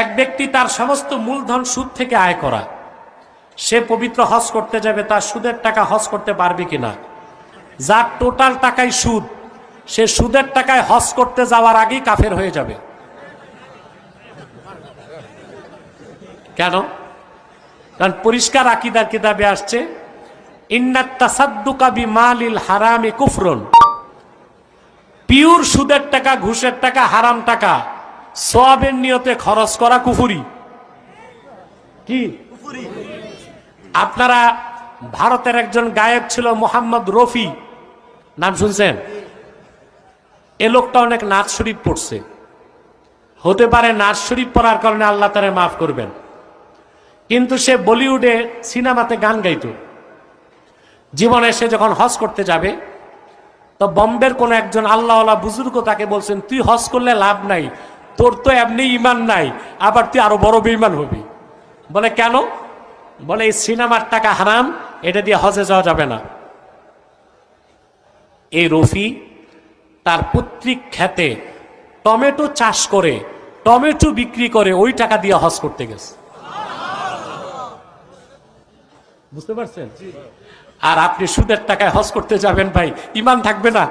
এক ব্যক্তি তার সমস্ত মূলধন সুদ থেকে আয় করা, সে পবিত্র হজ করতে যাবে, তার সুদের টাকা হজ করতে পারবে কিনা? যার টোটাল টাকাই সুদ, সে সুদের টাকায় হজ করতে যাওয়ার আগেই কাফের হয়ে যাবে। কেন? কারণ পরিষ্কার আকীদার কিতাবে আসছে, ইন্নাত তাসাদ্দুকা বিমালিল হারামি কুফরুন, পিওর সুদের টাকা, ঘুষের টাকা, হারাম টাকা সওয়াবের নিয়তে খরচ করা কুফরি। কি কুফরি? আপনারা ভারতের একজন গায়ক ছিল মোহাম্মদ রফি, নাম শুনছেন? এ লোকটা অনেক নাচ শরীফ পড়ছে, হতে পারে নাচ শরীফ পড়ার কারণে আল্লাহ তারে মাফ করবেন, কিন্তু সে বলিউডে সিনেমাতে গান গাইতো। জীবনে সে যখন হজ করতে যাবে, তো বম্বের কোন একজন আল্লাহওয়ালা বুজুর্গ তাকে বলছেন, তুই হজ করলে লাভ নাই, তোর তো এমনি ইমান নাই, আবার তুই আরো বড় বেঈমান হবি। বলে কেন? বলে এই সিনেমার টাকা হারাম, এটা দিয়ে হজে যাওয়া যাবে না। এই রফি তার পৈতৃক ক্ষেতে টমেটো চাষ করে, টমেটো বিক্রি করে ওই টাকা দিয়ে হজ করতে গেছে। বুঝতে পারছেন? আর আপনি সুদের টাকায় হজ করতে যাবেন, ভাই ইমান থাকবে না।